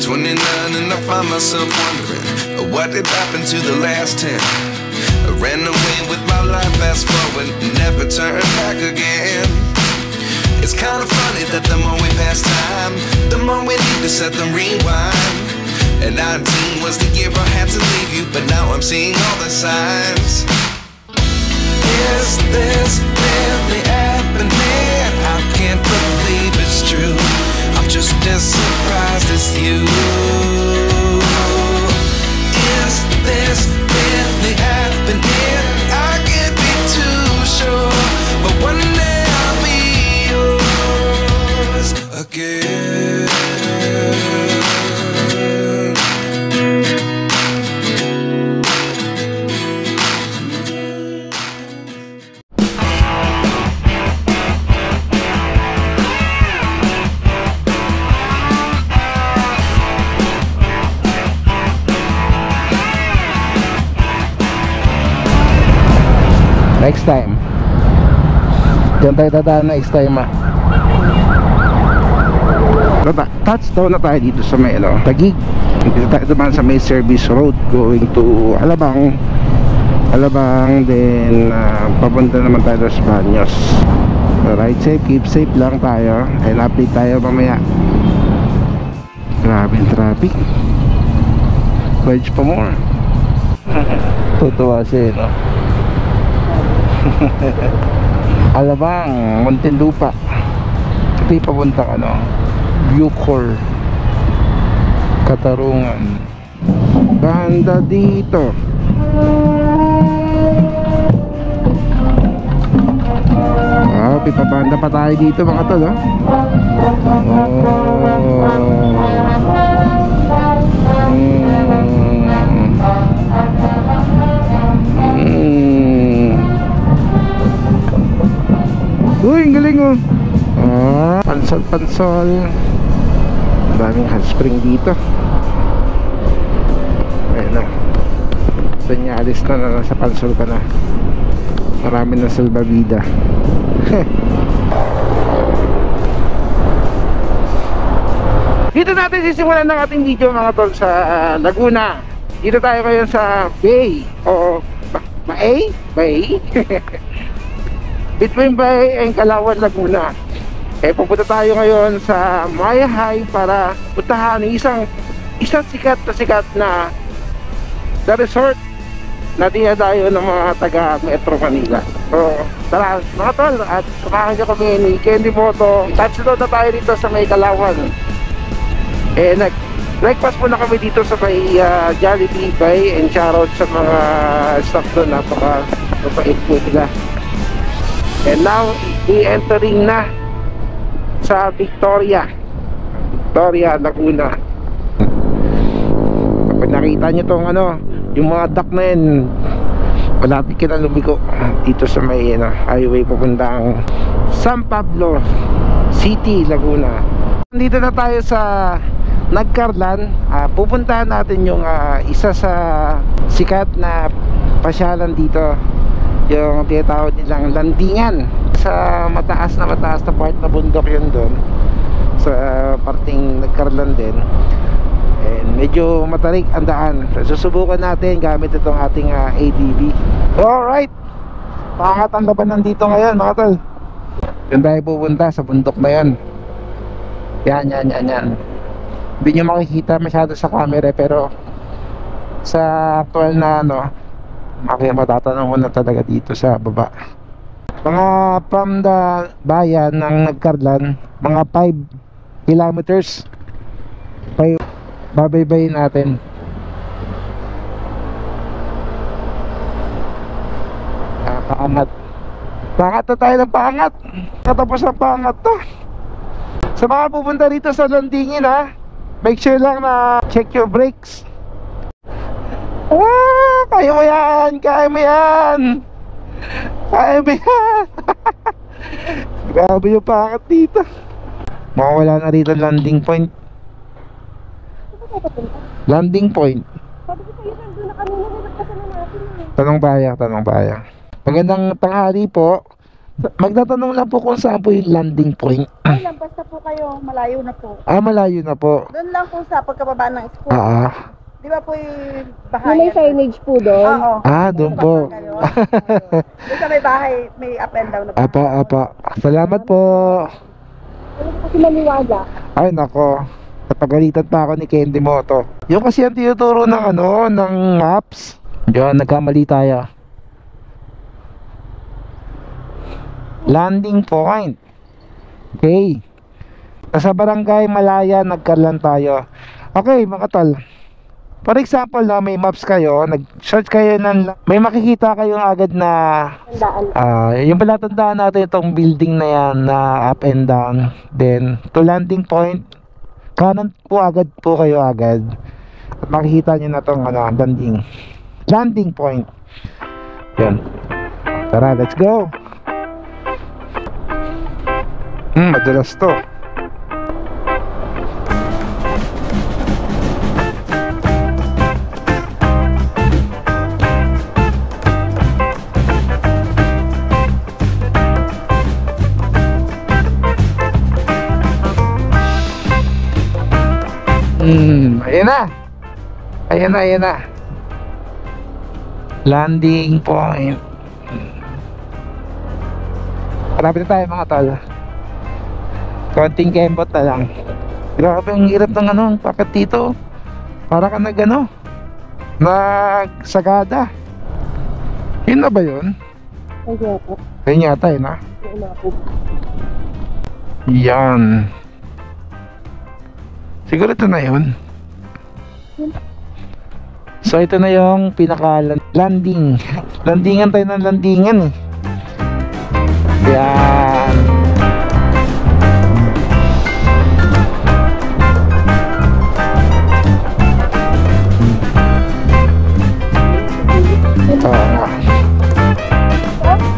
29 and I find myself wondering what did happen to the last 10. I ran away with my life, fast forward, never turn back again. It's kind of funny that the more we pass time, the more we need to set the rewind. And 19 was the year I had to leave you, but now I'm seeing all the signs. Is this really happening? I can't believe it's true. I'm just as surprised as you. Is this really happening? I can't be too sure, but one day I'll be yours again. Next time. Diyan tayo dadaan next time touchdown na tayo dito sa may Taguig. Dito tayo naman sa may service road going to Alabang. Then papunta naman tayo sa Baños. Ride safe, keep safe lang tayo. And update tayo mamaya. Grabe yung traffic. Wedge pa more. Tutuwa siya Alabang, Muntinlupa. Ito yung papuntang Bucor, Katarungan. Ganda dito. Pipabanda pa tayo dito mga tol Uy, ang galing pansol. Daming hot spring dito. Ayun senyalis na nasa pansol ka na. Marami na salbabida. Dito natin sisimulan ng ating video mga tol sa Laguna. Dito tayo ngayon sa Bay o Bay between Bay and Calauan, Laguna. Pupunta tayo ngayon sa Maya High para puntahan isang sikat na resort na dinadayo ng mga taga Metro Manila. So tara mga tol, at samahan nyo kami ni Candy Moto. Touchdown na tayo dito sa may Calauan. Nag-breakfast muna kami dito sa may Jollibee Bay, and shoutout sa mga staff doon, napaka-mapait po nila. And now, i-entering na sa Victoria, Laguna. Kapag nakita nyo tong yung mga dock na yun, malapit ka na lumiko dito sa may highway papuntang San Pablo City, Laguna. Dito na tayo sa Nagcarlan. Pupuntahan natin yung isa sa sikat na pasyalan dito, yung tinatawag nilang landingan. Sa mataas na part na bundok yun doon, sa parting Nagcarlan din. And medyo matarik ang daan. Susubukan natin gamit itong ating ATV. Alright, pangat ang labanan dito ngayon mga tol. Doon tayo pupunta sa bundok na yan. Yan. Hindi nyo makikita masyado sa camera, pero sa actual na matatanong mo na talaga dito sa baba. Mga from the bayan ng Nagcarlan, mga 5 kilometers babaybayin natin. Paangat na tayo ng paangat. Katapos ng paangat to. Sa mga pupunta dito sa landingin make sure lang na check your brakes. Kaya mo yan. Grabe yung paangat dito. Mawawala na rito landing point. Landing point. Sabi ko sa'yo, nandun na kanina, nagkasama natin Tanong Bayang. Magandang tanghali po. Magtatanong lang po kung saan po yung landing point. Ay lang, basta po kayo, malayo na po. Malayo na po. Doon lang po sa pagkababa ng school. Di ba po yung bahay? Yung may signage po doon. Oo. Doon po. Doon sa may bahay, may up and down na po. Apa. Salamat po. Ano po kasi maniwala? Ay, nako. Napagalitan pa ako ni Candy Moto. Yung kasi ang tinuturo ng ng maps. Diyan, nagkamali tayo. Landing point. Okay. Sa barangay Malaya, nagkarlan tayo. Okay, mga tol. For example, may maps kayo, nag-search kayo may makikita kayo agad na yung palatandaan natin itong building na yan na up and down. Then, to landing point, kanan po agad po kayo agad. At makikita nyo na itong landing point. Yan. Tara, let's go. Madalas to. Ayan na. Landing point. Marami na tayo mga tol. Konting kembot na lang. Grabe ang hirap ng pakat dito. Para ka nagsagada. Yun na ba yun? Ayun yata yun ha. Yan. Siguro ito na yun. So ito na yung pinaka landing. Landingan tayo ng landingan eh. Yan.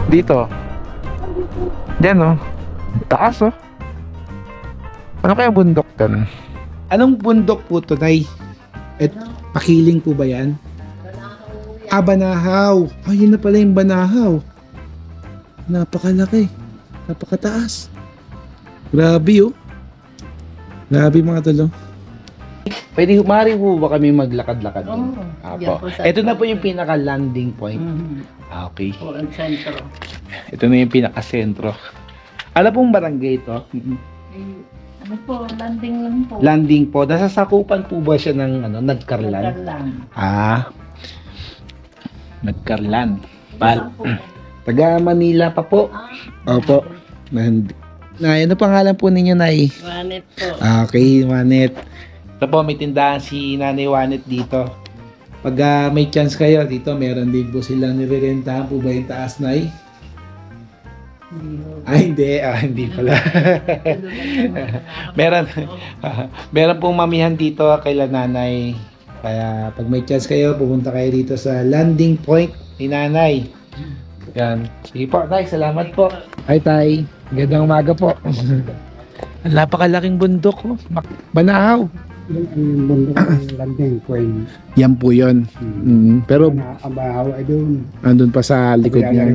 Dito. Diyan oh. Taas oh. Ano kaya bundok kan? Anong bundok po to, Nay? Pakiling po ba yan? Banahaw. Yun na pala yung Banahaw. Napakalaki. Napakataas. Grabe oh. Grabe mga tolo. Pwede humari po ba kami maglakad-lakad? Apo. Ito na po yung pinaka-landing point. Okay. Ito na yung pinaka-sentro. Alam pong barangay ito? Ano po, landing lang po. Landing po. Nasasakupan po ba siya ng Nagkarlan? Nagkarlan. Taga Manila pa po. Opo. Ano pangalan po ninyo, Nay? Wanet po. Okay, Wanet. Ito po, may tindahan si Nanay Wanet dito. Pag may chance kayo, dito meron din po silang nirerentahan po ba yung taas, Nay? Hindi pala. meron pong mamihan dito kaila Nanay. Kaya pag may chance kayo, pupunta kayo dito sa landing point ni Nanay. Yan. Sige po, Tay. Salamat po. Hi, Tay. Gandang umaga po. Ang napakalaking bundok. Banahaw. Landing point. Yan po yun. Pero Ang Banahaw ay doon. andun pa sa likod niya.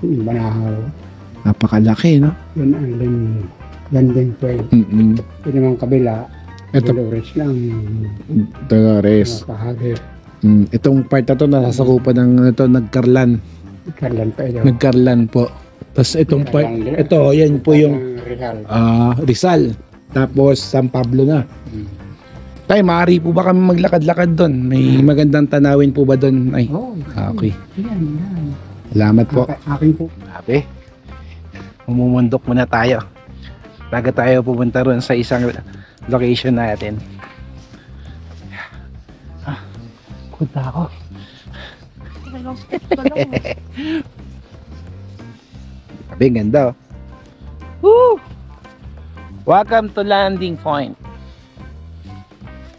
Banahaw. Napakalaki, no? Yun ang landing point. Yun naman kabila. Ito. Dolores lang. Dolores. Pahagip. Itong part na to nasasakupan ng Nagkarlan. Karlan pa ito. Nagkarlan po. Tapos itong part, ito, yan po yung Rizal. Rizal. Tapos San Pablo na. Tay, maaari po ba kami maglakad-lakad doon? May magandang tanawin po ba doon? Ay, okay. Yan. Salamat po. Akin po. Sabi, umumundok muna tayo. Bago tayo pupunta ron sa isang location natin. Kunta ako. Sabi, ganda oh. Woo! Welcome to landing point.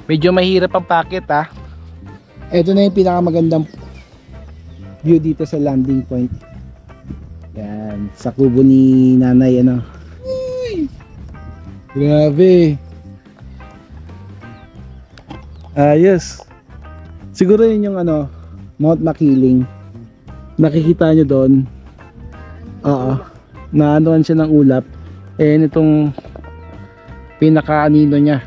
Medyo mahirap ang packet ha. Ito na yung pinakamagandang view dito sa landing point. Yan, sa kubo ni Nanay Uy! Grabe. Ayos. Siguro yun yung Mount Makiling. nakikita nyo doon. Oo. Naanoan siya ng ulap. Eh, itong pinaka-anino niya.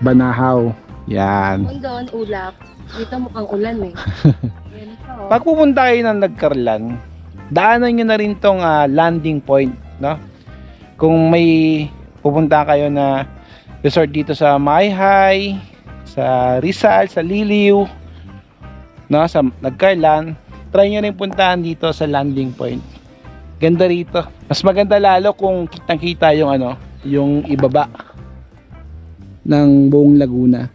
Banahaw. Yan. Kung doon, ulap. Dito mukhang ulan eh. Yan ito. Pag pupunta kayo ng Nagkarlan, daanan nyo na rin tong landing point, no? Kung may pupunta kayo na resort dito sa Mayhay, sa Rizal, sa Liliw, no, sa Nagkarlan, try nyo rin puntahan dito sa landing point. Ganda rito. Mas maganda lalo kung kitang-kita yung ano, yung ibaba ng buong Laguna.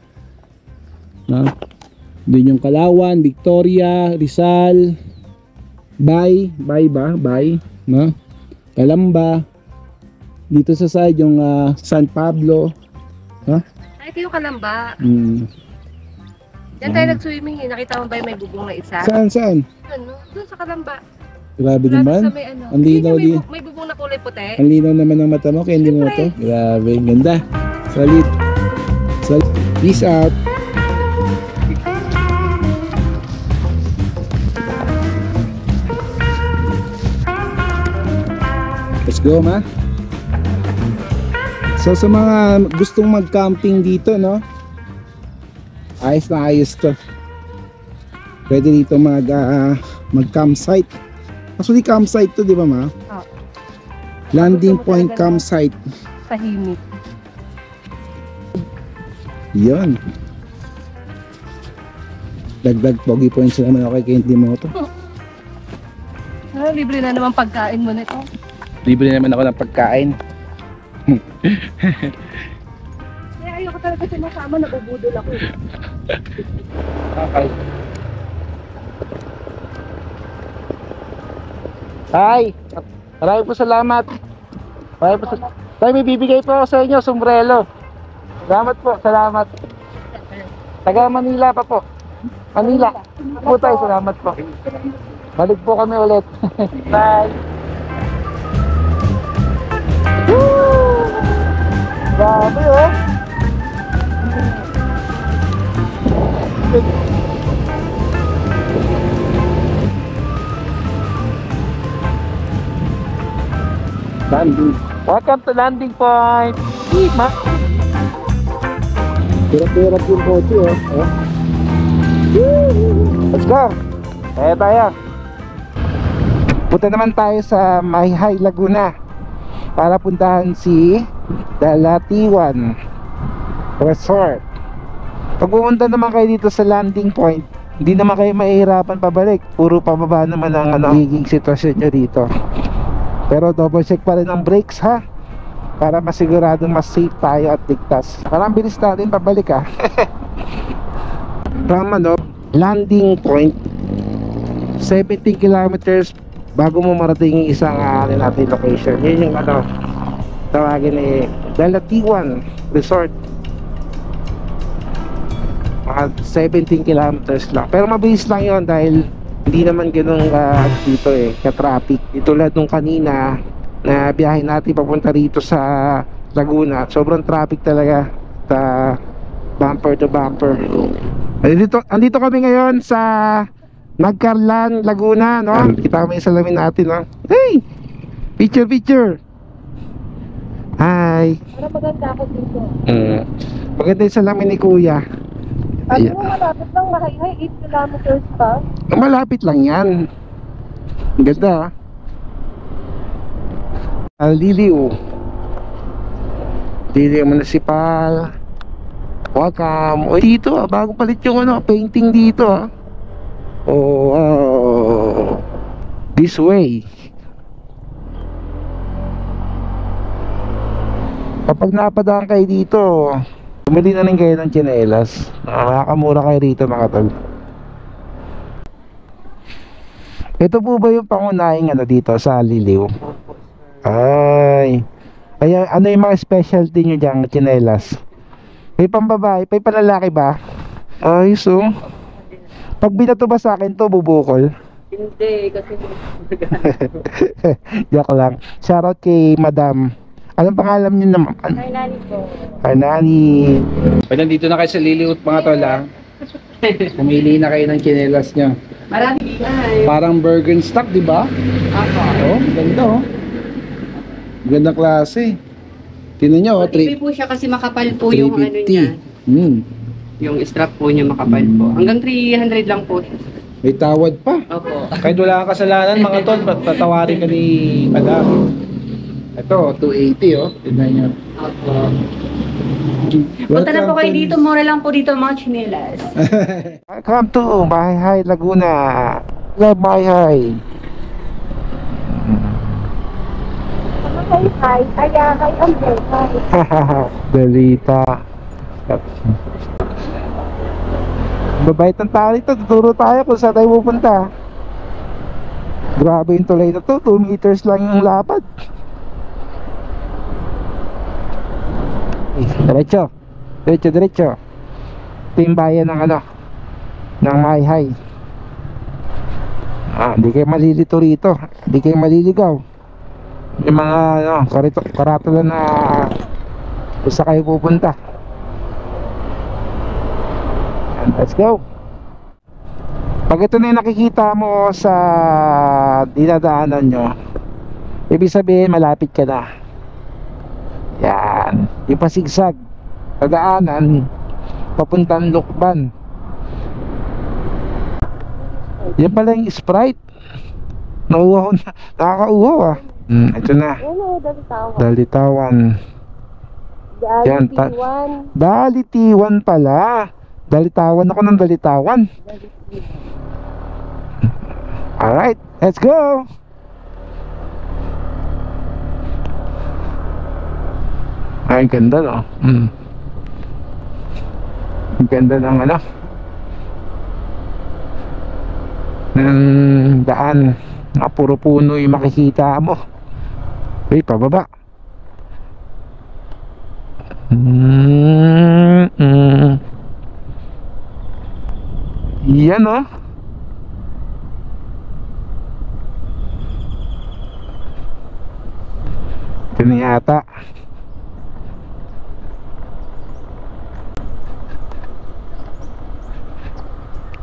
No? Doon yung Kalawan, Victoria, Rizal, Bay, no? Calamba. Dito sa side yung San Pablo. Ay, ito yung Kalamba. Diyan Mm. tayo nag-swimming eh. Nakita mo ba yung may bubong na isa? Saan? Ano? Doon sa Kalamba. Grabe Grabe naman. sa may ano. Ang linaw Hindi, di. may bubong na kulay puti. Ang linaw naman ng mata mo, kaya hindi mo to. Grabe, ganda. Solid. Peace out. Let's go, ma. So sa mga gustong mag-camping dito, no? Ayos na ayos to. Pwede dito mag-campsite. Actually, campsite to, di ba, ma? Oo. Landing point campsite. Tahimik. Yun. Dagdag pogi points naman ako kay Candy Moto. Ah, libre na naman pagkain mo nito. Libre naman ako ng pagkain. Kaya ayoko talaga sinasama, nabubudol ako eh. Okay. Hi! Maraming po salamat. Maraming po salamat. Tay, may bibigay po ako sa inyo, sombrero. Salamat po, salamat. Taga Manila pa po. Manila. Po tayo, salamat po. Balik po kami ulit. Bye! Woo! Grabe oh! Landing. Welcome to landing point. Hima. Hirap-hirap yung kotse oh. Let's go. Kaya tayo. Punta naman tayo sa Mayhay, Laguna para puntahan si Dalatiwan Resort. Pag pumunta naman kayo dito sa landing point, hindi naman kayo mahihirapan pabalik. Puro pababa naman ang magiging sitwasyon nyo dito. Pero double check pa rin ang brakes ha, para masiguradong mas safe tayo at ligtas. Parang bilis natin pabalik ha. From landing point 17 kilometers bago mo marating yung isang natin location. Yun yung tawagin ni Dalatiwan Resort. Mga 17 kilometers lang, pero mabilis lang yon dahil hindi naman ganun dito ka-traffic. Tulad nung kanina na biyahe natin papunta rito sa Laguna, sobrang traffic talaga, bumper to bumper. Andito kami ngayon sa Nagkarlan, Laguna, no? Kita mo yung salamin natin, no? Hey! Picture! Hi! Para maganda ako dito. Maganda yung salamin ni Kuya. Ano mo malapit lang, Mayhay, 8 kilometers pa. Malapit lang yan. Ang ganda Liliw Municipal. Welcome. O dito bago palit yung painting dito Oh, this way. Kapag napadaan kayo dito, bumili na rin kayo ng tsinelas. Makakamura kayo rito mga tol. Ito po ba yung pangunahing dito sa Liliw? Ay. Ay, ano yung mga specialty nyo dyan, tsinelas? May pambabae, may panlalaki ba? Ay, so pag binato ba sa akin to, bubukol? Hindi, kasi Joke lang. Shoutout kay Madam. Anong pangalan niyo naman? Arnani po. Arnani. Pag nandito na kayo sa Liliw mga tol, pumili na kayo ng tsinelas nyo. Marami yan. Parang Birkenstock, di ba? Oh, ganda oh. Ganda klase. Tingnan nyo, oh, Matibay po siya kasi makapal po yung ano niya. 350. Yung strap po niya makapal po. Hanggang 300 lang po. May tawad pa. Opo. Kahit wala kang kasalanan, mga tol, tatawarin ka ni Madam. Ito, 280 oh. Tingnan nyo. Opo. Punta na po kayo dito. Mura lang po dito mga chinelas. Welcome to Mahihay Laguna. Love Mahihay. Hi, kaya kay Amber. Dalita. Babait ng tao rito. Tuturo tayo kung saan tayo pupunta. Grabe yung tulay na to. 2 meters lang yung lapad. Diretso. Diretso, diretso. Ito yung bayan ng ano, ng Mahihay. Hindi kayo malilito rito. Hindi kayo maliligaw. Yung mga ano, karatula na kung saan kayo pupunta. And let's go. Pag ito na yung nakikita mo sa dinadaanan nyo, ibig sabihin malapit ka na. Yan. Yung pasigsag nadaanan papuntang Lukban. Yan pala yung Sprite. Nauuhaw na. Nakakauhaw ah. Ito na. Ano, Dalitawan. Dalitawan. Yan, Dalitawan pala. Dalitawan ako ng Dalitawan. Alright, let's go. Ay, ganda no. Ang ganda ng ano, ng daan. Puro puno yung makikita mo. Uy, pababa. Yan oh. Ito na yata.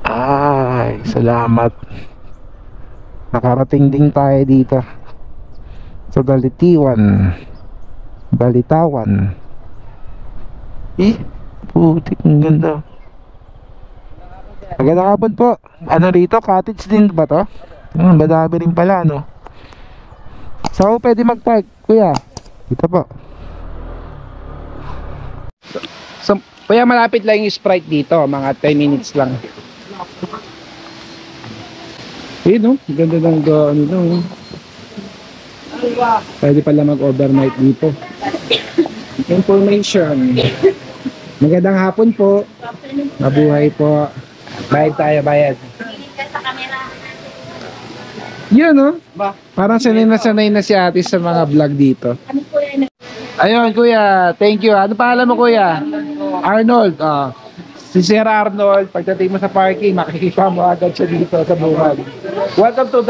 Ay, salamat. Nakarating din tayo dito sa Dalitawan. Putik, ang ganda. Magandang hapon po. Ano rito? Cottage din ba to? Madami rin pala, no? Saan po pwede mag-park, kuya? Dito po. So, kuya, malapit lang yung Sprite dito. Mga 10 minutes lang. No? Ganda ng ano. Pwede pala mag-overnight dito. Information. Magandang hapon po. Mabuhay po. Bayad tayo, bayad. Yun no? Parang sanay na si ate sa mga vlog dito. Ayun kuya, thank you. Ano pangalan mo kuya? Arnold. Si Sir Arnold, pagdating mo sa parking, makikita mo agad siya dito sa buhay. Welcome to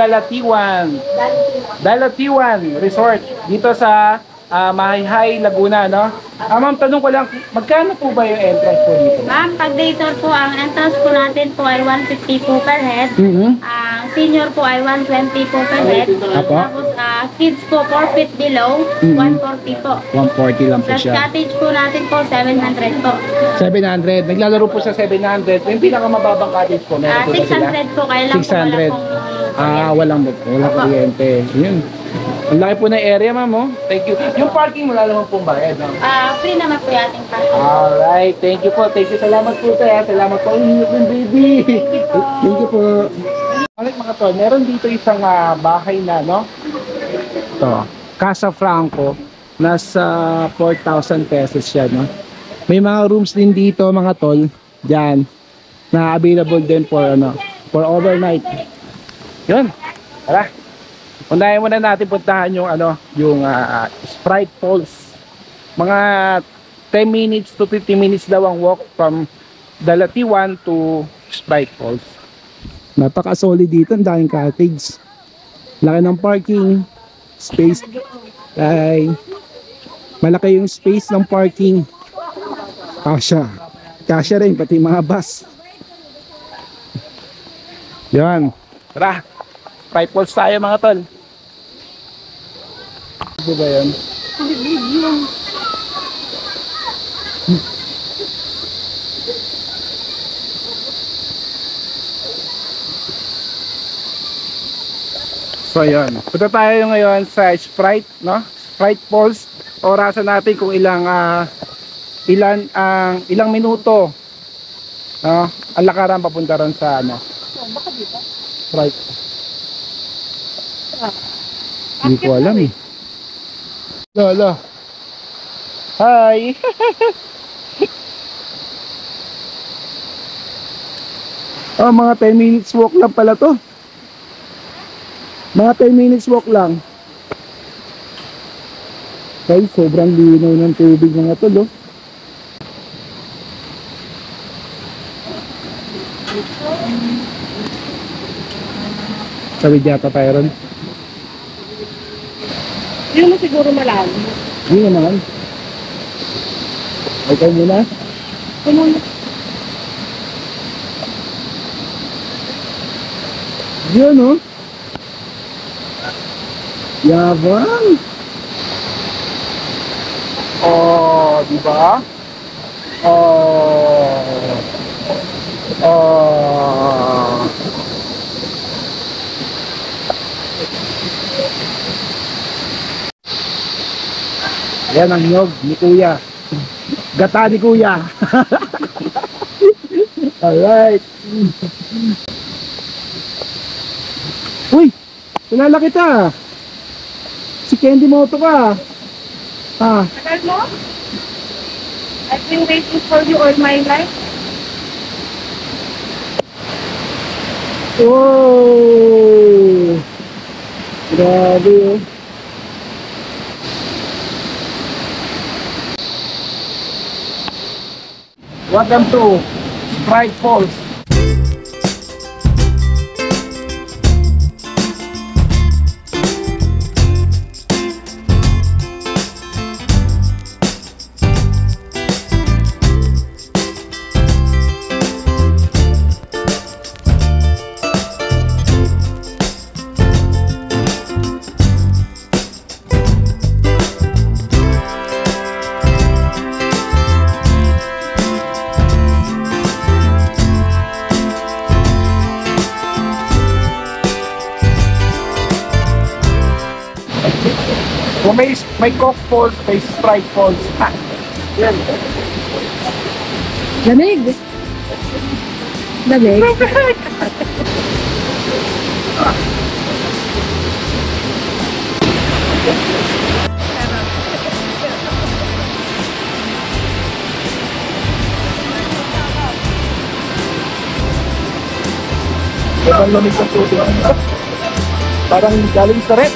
Dalitawan Resort dito sa Mahihay, Laguna, no? Ma'am, tanong ko lang, magkano po ba yung entrance po dito? Ma'am, pag day tour po, ang entrance po natin po ay 150 po per head. Ang senior po ay 120 po per head. Apo? Tapos kids po 4 feet below, 140 po. 140 lang po Plus siya. cottage po natin po 700 po. 700. Naglalaro po sa 700. Yung pinakamababang cottage po, meron po ba sila? 600 po, kaya lang po wala 600. pong Walang kuryente. Yun. Ang laki po ng area, ma'am, oh. Thank you. Yung parking, wala naman pong bayad, no? free naman po yung ating parking. Alright, thank you po. Thank you. Salamat po tayo. Salamat po. Baby. Thank you po. Alright mga tol, meron dito isang bahay na, no? Ito, Casa Franco. Nasa 4,000 pesos siya, no? May mga rooms din dito, mga tol. Diyan. Na available din for, for overnight. Yun. Tara. Unahin muna natin puntahan yung Sprite Falls. Mga 10 minutes to 50 minutes daw ang walk from Dalitawan to Sprite Falls. Napaka-solid dito, ang daming cottage. Laki ng parking space. Ay, malaki yung space ng parking. Kasya rin pati mga bus. Yan. Tara. Sprite Falls tayo mga tol. Ano ba yan? So yun, punta tayo ngayon sa Sprite, no? Sprite Falls. Orasan natin kung ilang minuto, no? Ang lakaran papunta ron sa ano? Sprite. Hindi ko alam eh. Lolo. Hi. Oh, mga 10 minutes walk lang pala to. Mga 10 minutes walk lang. Ay, sobrang linaw ng tubig mga tol, oh. Tawid yata tayo ron. Hindi mo siguro malalim. Hindi naman. Okay muna. Yun, oh. Yabang. Oh, di ba? Oh. Oh. Yan ang nyog ni Kuya. Gata ni Kuya. Alright. Uy, kilala kita. Si Candy Moto ka. Ah. Tagal mo? I've been waiting for you all my life. Whoa. Grabe, oh. Welcome to Sprite Falls. Kung may Coke Falls, may Sprite Falls. Ha! Yan. Lamig. Lamig. Ibang lamig ng tubig. Parang galing sa rep.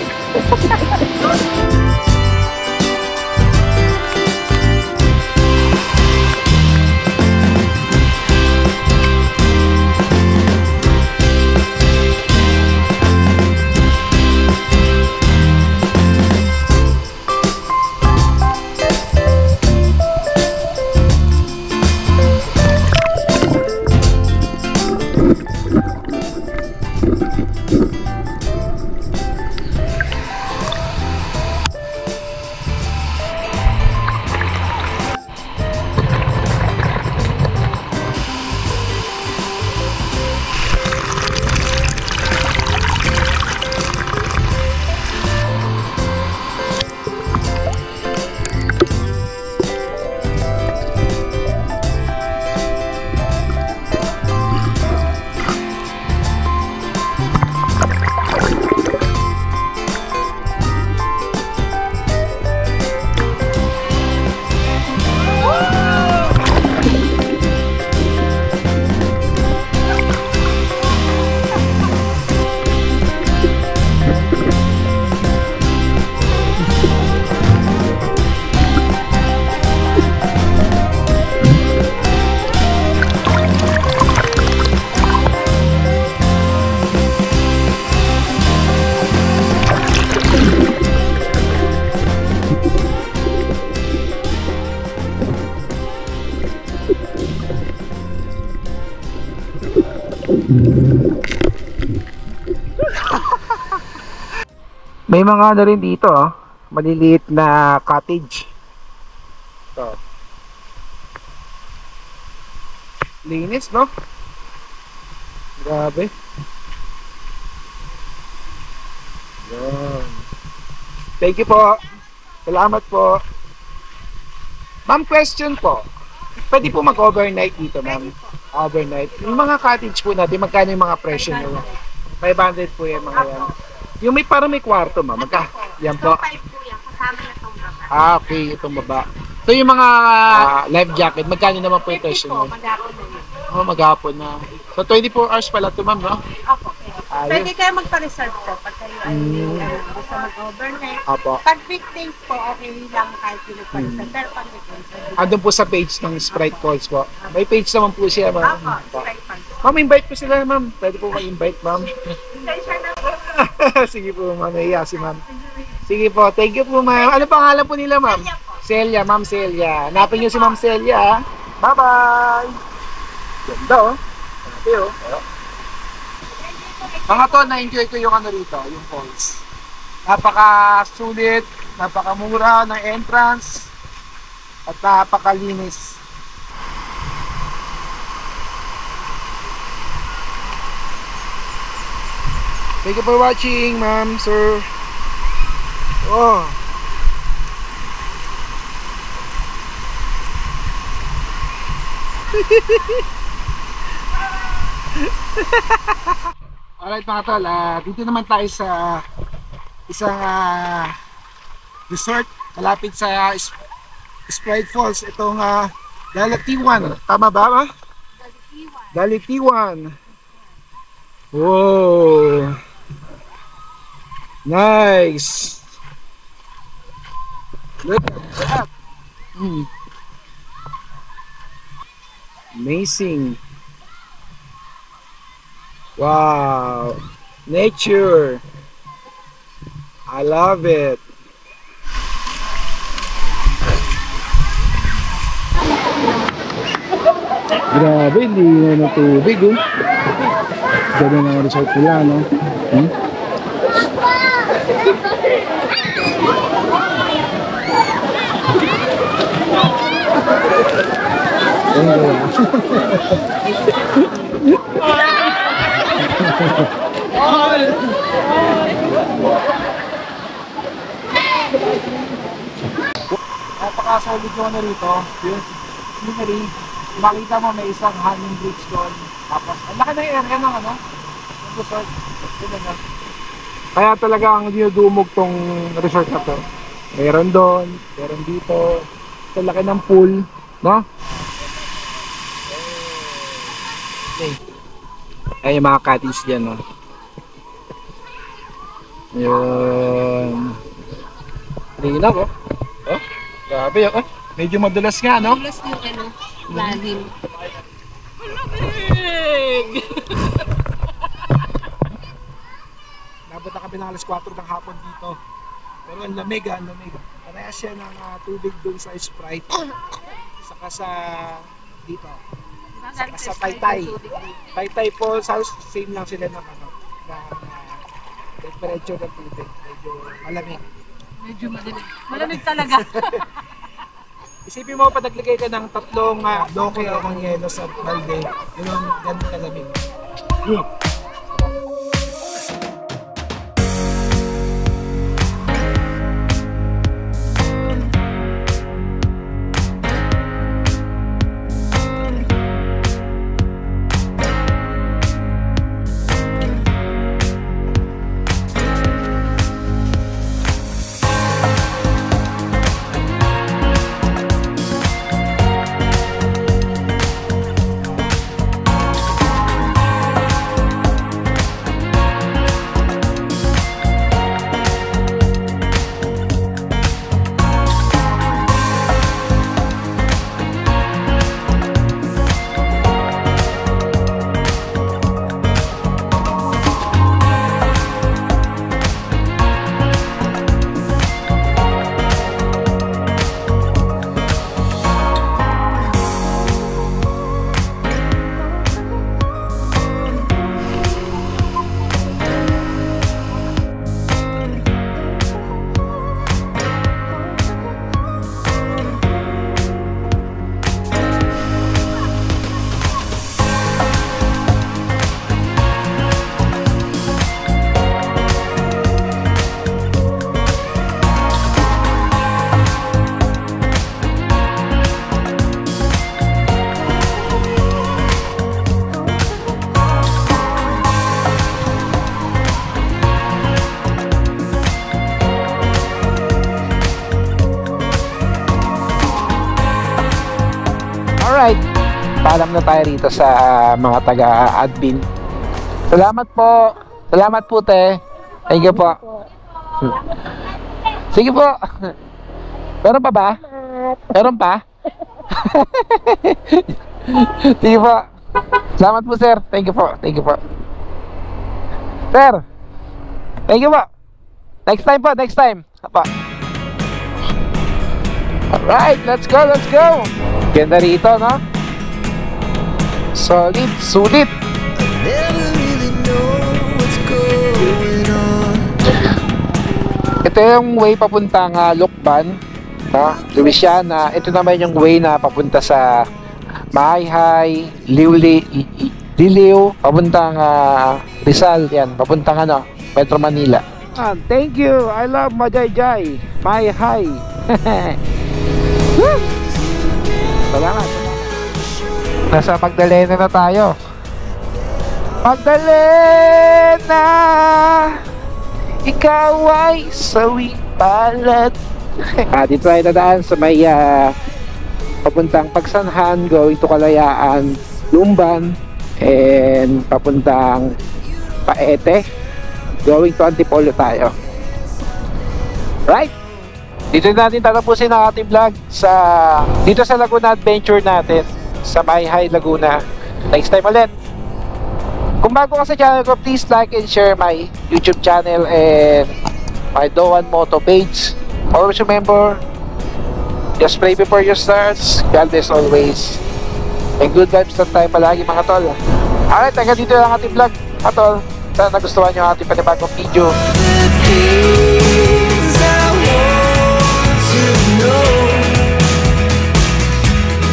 May mga ano rin dito, oh. Maliliit na cottage. Ito. Linis, no? Grabe. Yan. Thank you po. Salamat po. Ma'am, question po. Pwede po mag-overnight dito, ma'am? Overnight. Yung mga cottage po natin, magkano yung mga presyo nyo? 500 po yung mga yan. Yung may parang may kwarto, ma'am. Yan po. 5 po yan, kasama na itong baba. Okay, itong baba. So yung mga life jacket, magkano naman po yung presyo nyo? Maghapon na yun. Oh, maghapon na. So 24 hours pala ito, ma'am, no? Opo. Ayun. Pwede kayo magpa-reserve po pag kayo ay gusto mag-overnight. Apo. Pag weekdays po, okay lang kahit pinagpa-reserve. Pero pag weekdays, Andun po sa page ng Sprite Calls po. May page naman po siya, ma'am. Opo, straight pag. Ma'am, invite po sila, ma'am. Pwede po ma-invite, ma'am. Siya na po. Sige po, ma'am. Naiya si ma'am. Sige po. Thank you po, ma'am. Ano pangalan po nila, ma'am? Celia, ma'am Celia. Hanapin niyo si ma'am Celia, ha? Bye-bye! Ganda, oh. Grabe, oh. Mga to, na-enjoy ko yung ano rito, yung falls. Napaka-sulit, napaka-mura ng entrance, at napakalinis. Thank you for watching, ma'am, sir. Oh. Alright mga tol, dito naman tayo sa isang resort malapit sa Sprite Falls. Itong Galatiwan. Tama ba, ma? Galatiwan. Wow. Nice. Look at that. Amazing. Wow. Nature. I love it. Grabe, hindi na ng tubig, oh. Ganda ng resort nila, no? Napaka-solid yung ano rito. Yung scenery. Makita mo may isang hanging bridge doon. Tapos, ang laki na yung area ng ano? Yung resort. Kaya talaga ang dinudumog tong resort na to. Meron doon, meron dito. Sa laki ng pool, no? Okay. Ay, yung mga cottage dyan, no? Yun. Linaw, oh. Oh, grabe, oh. Medyo madulas nga, no? Plus yung ano, lalim. Nabot na kami ng alas 4 ng hapon dito. Pero ang lamig, ang lamig. Parehas siya ng tubig doon sa Sprite. Saka sa dito. Saka sa Taytay. Taytay po, same lang sila ng ano. Temperature ng tubig. Medyo malamig. Medyo madilim. Malamig talaga. Isipin mo pa naglagay ka ng 3 bloke o ng yelo sa balde. Yun ang ganun kalamig. Alright, paalam na tayo rito sa mga taga-admin. Salamat po. Salamat po, te. Thank you po. Sige po. Meron pa ba? Meron pa? Sige po. Salamat po, sir. Thank you po. Thank you po. Sir. Thank you po. Next time po, next time. Apa. Alright, let's go, let's go. Ganda rito, no? Solid, sulit. Ito yung way papuntang Lukban, no? Louisiana. Ito naman yung way na papunta sa Maayhay, Liliw, papuntang Rizal, yan, papuntang Metro Manila. Thank you, I love Majayjay, Maayhay. Salamat. Nasa Magdalena na tayo. Magdalena, ikaw ay sawi palad. Dito tayo dadaan sa may papuntang Pagsanhan, going to Kalayaan, Lumban, and papuntang Paete, going to Antipolo tayo. Right? Dito natin tatapusin ang ating vlog dito sa Laguna Adventure natin sa Maayhay, Laguna. Next time ulit. Kung bago ka sa channel ko, please like and share my YouTube channel and my Doan Moto page. Always remember, just pray before you start. God bless always. And good vibes lang tayo palagi, mga tol. Alright, hanggang dito lang ating vlog, mga tol. Sana nagustuhan nyo ang ating panibagong video.